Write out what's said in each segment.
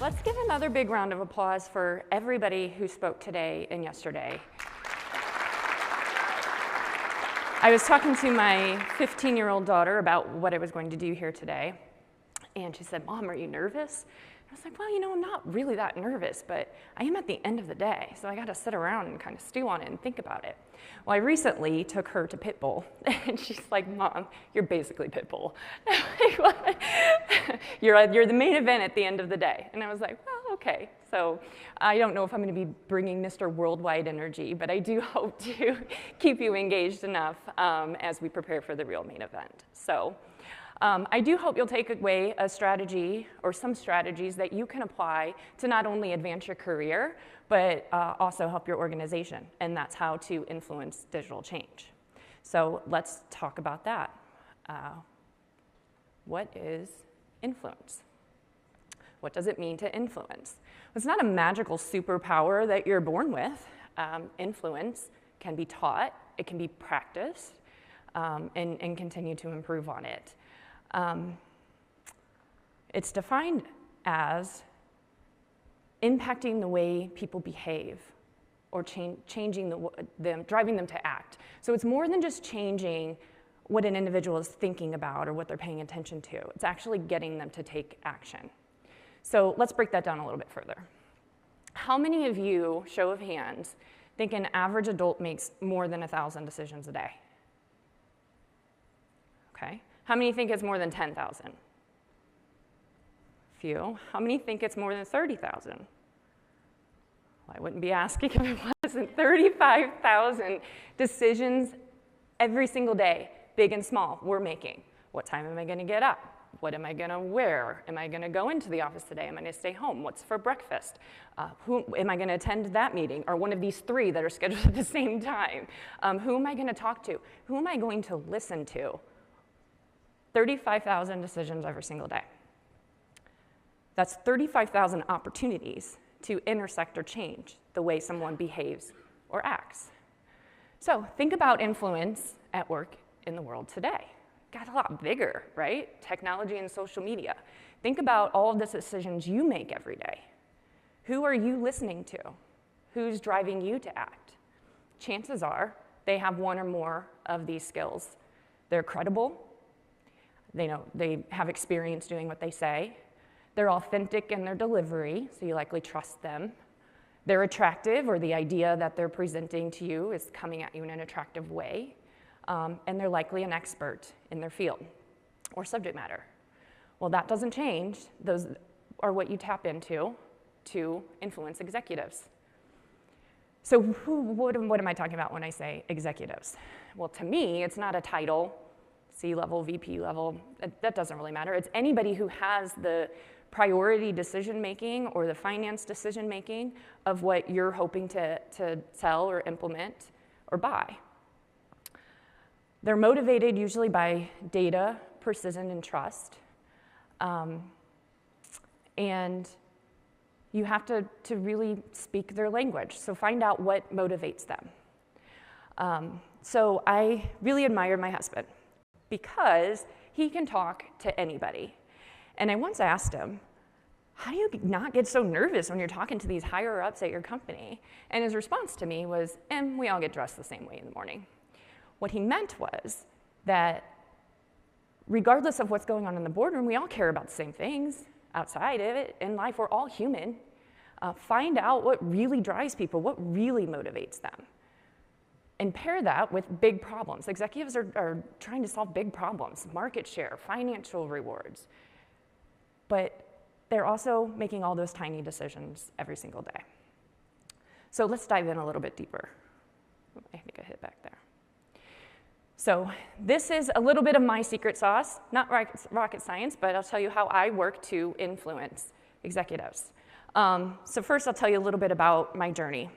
Let's give another big round of applause for everybody who spoke today and yesterday. I was talking to my 15-year-old daughter about what I was going to do here today, and she said, "Mom, are you nervous?" I was like, well, I'm not really that nervous, but I am at the end of the day, so I got to sit around and kind of stew on it and think about it. Well, I recently took her to Pitbull, and she's like, "Mom, you're basically Pitbull. You're the main event at the end of the day." And I was like, well, okay. So I don't know if I'm going to be bringing Mr. Worldwide energy, but I do hope to keep you engaged enough as we prepare for the real main event. So. I do hope you'll take away a strategy or some strategies that you can apply to not only advance your career, but also help your organization, and that's how to influence digital change. So let's talk about that. What is influence? What does it mean to influence? It's not a magical superpower that you're born with. Influence can be taught, it can be practiced, and continue to improve on it. It's defined as impacting the way people behave or changing them, driving them to act. So it's more than just changing what an individual is thinking about or what they're paying attention to. It's actually getting them to take action. So let's break that down a little bit further. How many of you, show of hands, think an average adult makes more than 1,000 decisions a day? Okay. How many think it's more than 10,000? Few. How many think it's more than 30,000? Well, I wouldn't be asking if it wasn't 35,000 decisions every single day, big and small, we're making. What time am I going to get up? What am I going to wear? Am I going to go into the office today? Am I going to stay home? What's for breakfast? Who am I going to attend that meeting? Or one of these three that are scheduled at the same time? Who am I going to talk to? Who am I going to listen to? 35,000 decisions every single day. That's 35,000 opportunities to intersect or change the way someone behaves or acts. So think about influence at work in the world today. Got a lot bigger, right? Technology and social media. Think about all of the decisions you make every day. Who are you listening to? Who's driving you to act? Chances are they have one or more of these skills. They're credible. They have experience doing what they say. They're authentic in their delivery, so you likely trust them. They're attractive, or the idea that they're presenting to you is coming at you in an attractive way. And they're likely an expert in their field or subject matter. Well, that doesn't change. Those are what you tap into to influence executives. So what am I talking about when I say executives? Well, to me, it's not a title, C-level, VP level, that doesn't really matter. It's anybody who has the priority decision-making or the finance decision-making of what you're hoping to sell or implement or buy. They're motivated usually by data, precision, and trust. And you have to really speak their language, so find out what motivates them. So I really admired my husband, because he can talk to anybody. And I once asked him, how do you not get so nervous when you're talking to these higher ups at your company? And his response to me was, we all get dressed the same way in the morning. What he meant was that regardless of what's going on in the boardroom, we all care about the same things outside of it. In life, we're all human. Find out what really drives people, what really motivates them. And pair that with big problems. Executives are trying to solve big problems, market share, financial rewards. But they're also making all those tiny decisions every single day. So let's dive in a little bit deeper. I think I hit back there. So this is a little bit of my secret sauce, not rocket science, but I'll tell you how I work to influence executives. So first I'll tell you a little bit about my journey.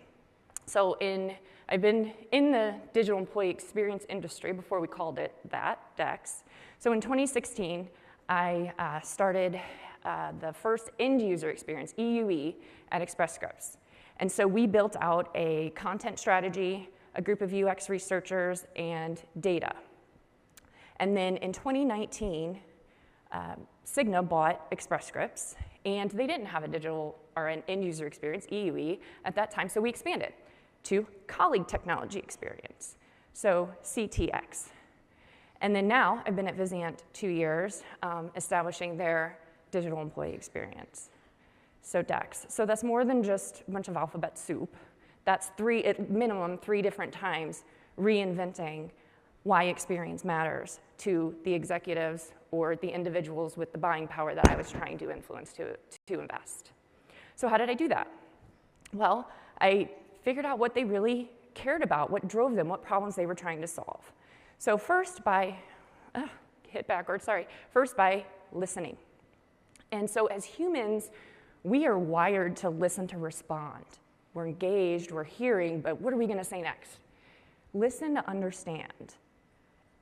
So I've been in the digital employee experience industry before we called it that, DEX. So in 2016, I started the first end user experience, EUE, at Express Scripts. And so we built out a content strategy, a group of UX researchers, and data. And then in 2019, Cigna bought Express Scripts, and they didn't have a digital or an end user experience, EUE, at that time, so we expanded to colleague technology experience, so CTX. And then now I've been at Vizient 2 years, establishing their digital employee experience, so DEX. So that's more than just a bunch of alphabet soup. That's at minimum 3 different times reinventing why experience matters to the executives or the individuals with the buying power that I was trying to influence to invest. So how did I do that? Well, I figured out what they really cared about, what drove them, what problems they were trying to solve. So first by listening. And so as humans, we are wired to listen to respond. We're engaged, we're hearing, but what are we going to say next? Listen to understand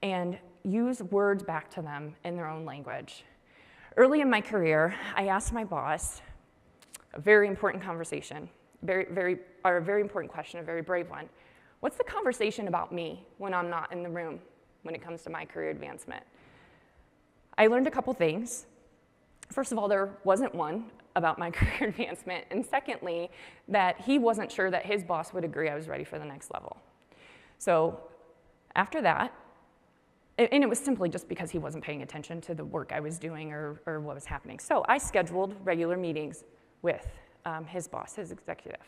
and use words back to them in their own language. Early in my career, I asked my boss a very important conversation, a very important question, a very brave one. What's the conversation about me when I'm not in the room when it comes to my career advancement? I learned a couple things. First of all, there wasn't one about my career advancement, and secondly, that he wasn't sure that his boss would agree I was ready for the next level. So after that, and it was simply just because he wasn't paying attention to the work I was doing or what was happening. So I scheduled regular meetings with his boss, his executive.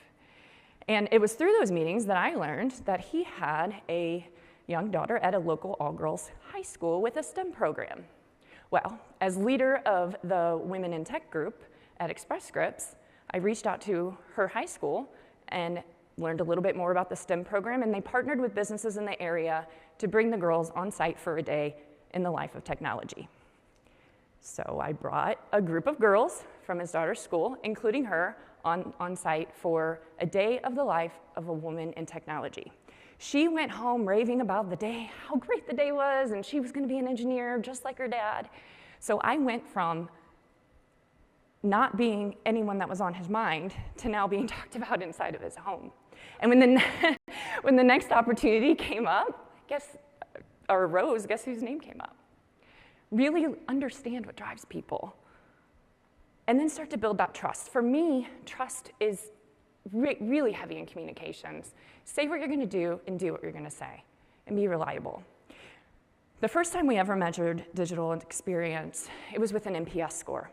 And it was through those meetings that I learned that he had a young daughter at a local all-girls high school with a STEM program. Well, as leader of the Women in Tech group at Express Scripts, I reached out to her high school and learned a little bit more about the STEM program, and they partnered with businesses in the area to bring the girls on site for a day in the life of technology. So I brought a group of girls from his daughter's school, including her, on site for a day of the life of a woman in technology. She went home raving about the day, how great the day was, and she was going to be an engineer just like her dad. So I went from not being anyone that was on his mind to now being talked about inside of his home. And when the next opportunity came up, guess whose name came up? Really understand what drives people. And then start to build that trust. For me, trust is really heavy in communications. Say what you're going to do and do what you're going to say, and be reliable. The first time we ever measured digital experience, it was with an NPS score.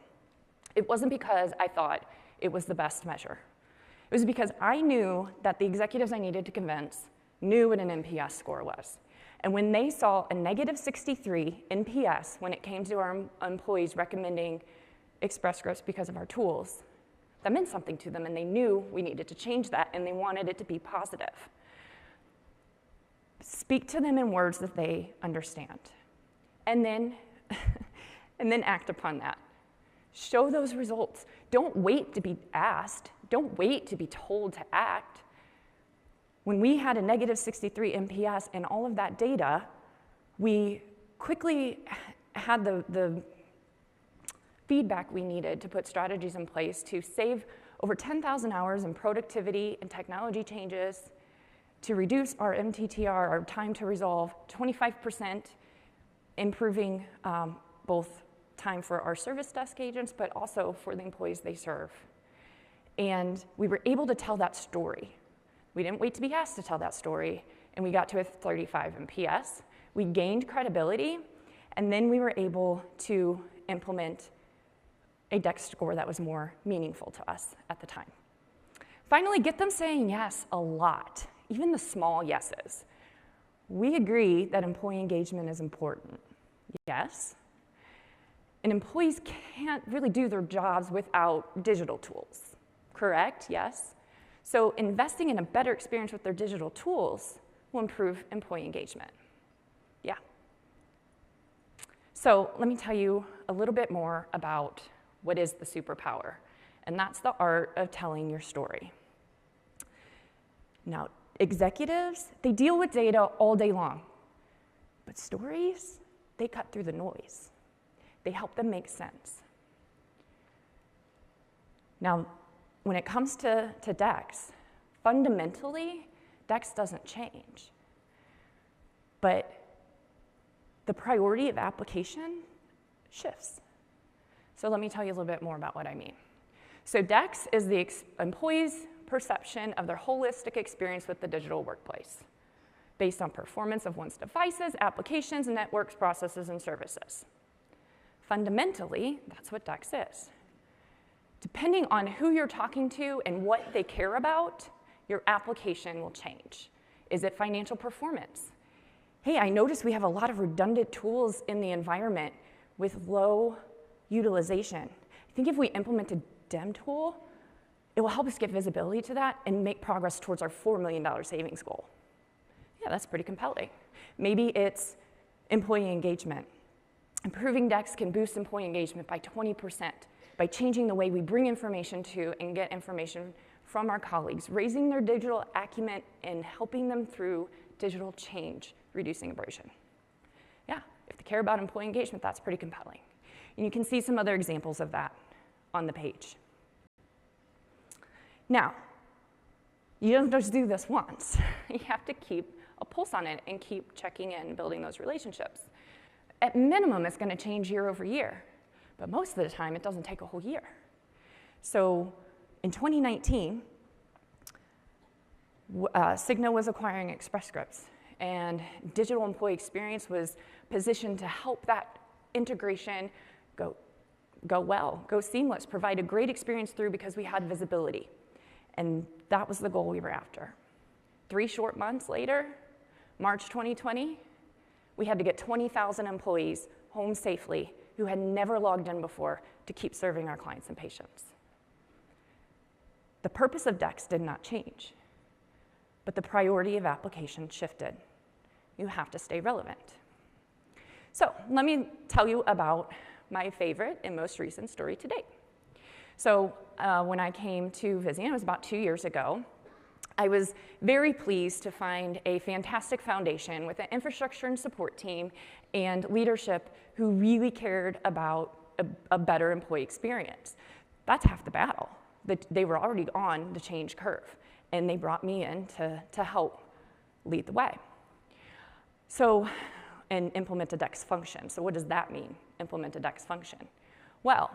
It wasn't because I thought it was the best measure. It was because I knew that the executives I needed to convince knew what an NPS score was. And when they saw a negative 63 NPS when it came to our employees recommending Express Scripts because of our tools, that meant something to them, and they knew we needed to change that, and they wanted it to be positive. Speak to them in words that they understand, and then act upon that. Show those results. Don't wait to be asked. Don't wait to be told to act. When we had a negative 63 NPS and all of that data, we quickly had the feedback we needed to put strategies in place to save over 10,000 hours in productivity and technology changes, to reduce our MTTR, our time to resolve, 25%, improving both time for our service desk agents, but also for the employees they serve. And we were able to tell that story. We didn't wait to be asked to tell that story, and we got to a 35 NPS. We gained credibility, and then we were able to implement a DEX score that was more meaningful to us at the time. Finally, get them saying yes a lot, even the small yeses. We agree that employee engagement is important. Yes. And employees can't really do their jobs without digital tools. Correct? Yes. So investing in a better experience with their digital tools will improve employee engagement. Yeah. So let me tell you a little bit more about what is the superpower, and that's the art of telling your story. Now, executives, they deal with data all day long, but stories, they cut through the noise. They help them make sense. Now, when it comes to DEX, fundamentally, DEX doesn't change, but the priority of application shifts. So let me tell you a little bit more about what I mean. So DEX is the employee's perception of their holistic experience with the digital workplace, based on performance of one's devices, applications, networks, processes, and services. Fundamentally, that's what DEX is. Depending on who you're talking to and what they care about, your application will change. Is it financial performance? Hey, I noticed we have a lot of redundant tools in the environment with low utilization. I think if we implement a DEM tool, it will help us get visibility to that and make progress towards our $4 million savings goal. Yeah, that's pretty compelling. Maybe it's employee engagement. Improving DEX can boost employee engagement by 20% by changing the way we bring information to and get information from our colleagues, raising their digital acumen and helping them through digital change, reducing abrasion. Yeah, if they care about employee engagement, that's pretty compelling. And you can see some other examples of that on the page. Now, you don't just do this once. You have to keep a pulse on it and keep checking in, building those relationships. At minimum, it's going to change year over year, but most of the time, it doesn't take a whole year. So in 2019, Cigna was acquiring Express Scripts, and digital employee experience was positioned to help that integration go well, go seamless, provide a great experience through because we had visibility. And that was the goal we were after. 3 short months later, March 2020, we had to get 20,000 employees home safely who had never logged in before to keep serving our clients and patients. The purpose of DEX did not change, but the priority of application shifted. You have to stay relevant. So let me tell you about my favorite and most recent story to date. So when I came to Vizient, it was about 2 years ago, I was very pleased to find a fantastic foundation with an infrastructure and support team and leadership who really cared about a better employee experience. That's half the battle. They were already on the change curve, and they brought me in to help lead the way. So, and implement a DEX function. So what does that mean, implement a DEX function? Well,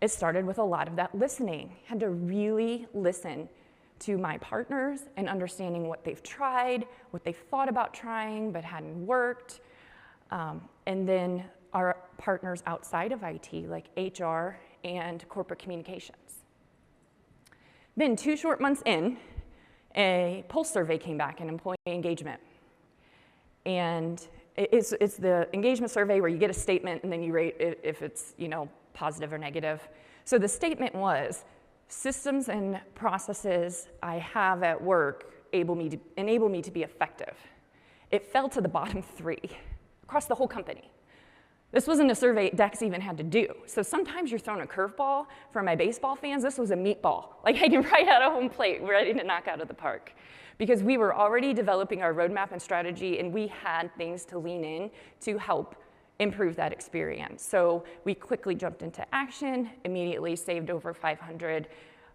it started with a lot of that listening. Had to really listen to my partners and understanding what they've tried, what they've thought about trying but hadn't worked, and then our partners outside of IT, like HR and corporate communications. Then 2 short months in, a pulse survey came back in employee engagement. And it's the engagement survey where you get a statement and then you rate it if it's positive or negative. So the statement was, systems and processes I have at work enable me to be effective. It fell to the bottom 3 across the whole company. This wasn't a survey DEX even had to do. So sometimes you're throwing a curveball. For my baseball fans, this was a meatball, like hanging right out of home plate, ready to knock out of the park. Because we were already developing our roadmap and strategy, and we had things to lean in to help improve that experience. So we quickly jumped into action, immediately saved over 500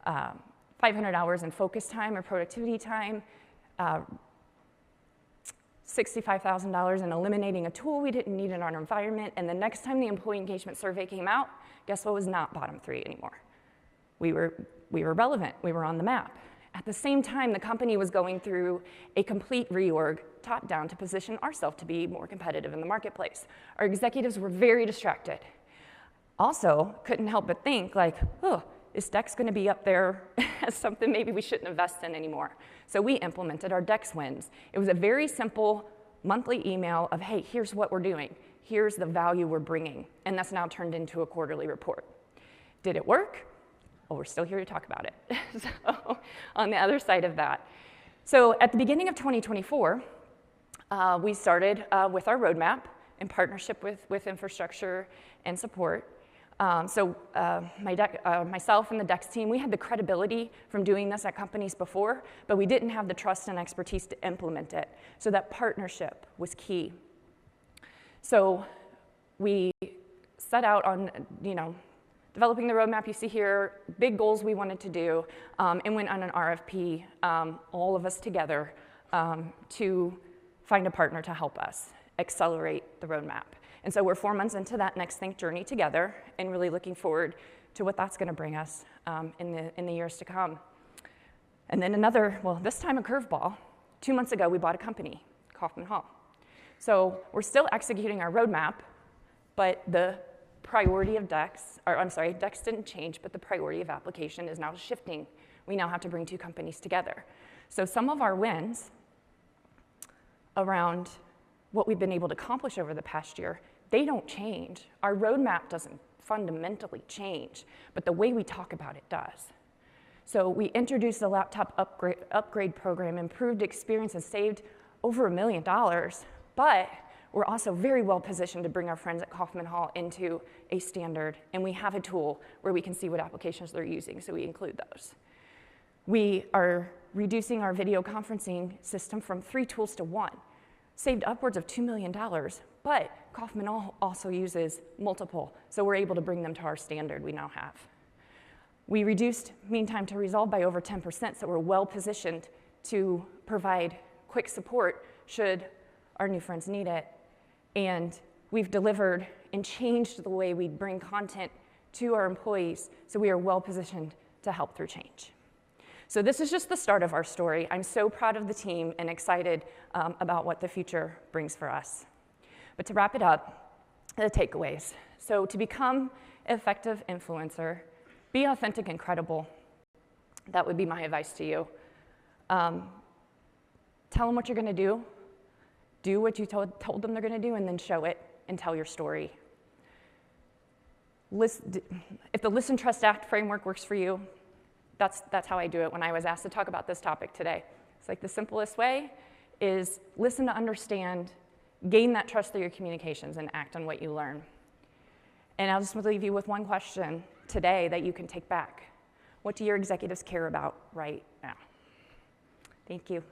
hours in focus time or productivity time, $65,000 in eliminating a tool we didn't need in our environment, and the next time the employee engagement survey came out, guess what was not bottom 3 anymore? We were relevant, we were on the map. At the same time, the company was going through a complete reorg, top down, to position ourselves to be more competitive in the marketplace. Our executives were very distracted. Also, couldn't help but think like, oh, is DEX gonna be up there as something maybe we shouldn't invest in anymore? So we implemented our DEX wins. It was a very simple monthly email of, hey, here's what we're doing. Here's the value we're bringing. And that's now turned into a quarterly report. Did it work? Well, we're still here to talk about it. So on the other side of that. So at the beginning of 2024, we started with our roadmap in partnership with infrastructure and support. Myself and the DEX team, we had the credibility from doing this at companies before, but we didn't have the trust and expertise to implement it. So that partnership was key. So we set out on, developing the roadmap you see here, big goals we wanted to do, and went on an RFP, all of us together, to find a partner to help us accelerate the roadmap. And so we're 4 months into that Next Think journey together and really looking forward to what that's going to bring us in the years to come. And then another, well, this time a curveball. 2 months ago, we bought a company, Kaufman Hall. So we're still executing our roadmap, but the priority of DEX, DEX didn't change, but the priority of application is now shifting. We now have to bring two companies together. So some of our wins around what we've been able to accomplish over the past year, they don't change. Our roadmap doesn't fundamentally change, but the way we talk about it does. So we introduced the laptop upgrade program, improved experience, and saved over $1 million, but we're also very well positioned to bring our friends at Kaufman Hall into a standard, and we have a tool where we can see what applications they're using, so we include those. We are reducing our video conferencing system from 3 tools to 1, saved upwards of $2 million, but Kaufman Hall also uses multiple, so we're able to bring them to our standard we now have. We reduced mean time to resolve by over 10%, so we're well positioned to provide quick support should our new friends need it. And we've delivered and changed the way we bring content to our employees, so we are well positioned to help through change. So this is just the start of our story. I'm so proud of the team and excited about what the future brings for us. But to wrap it up, the takeaways. So to become an effective influencer, be authentic and credible. That would be my advice to you. Tell them what you're going to do what you told them they're going to do, and then show it and tell your story. If the Listen, Trust, Act framework works for you, that's how I do it when I was asked to talk about this topic today. It's like the simplest way is listen to understand, gain that trust through your communications, and act on what you learn. And I'll just leave you with one question today that you can take back. What do your executives care about right now? Thank you.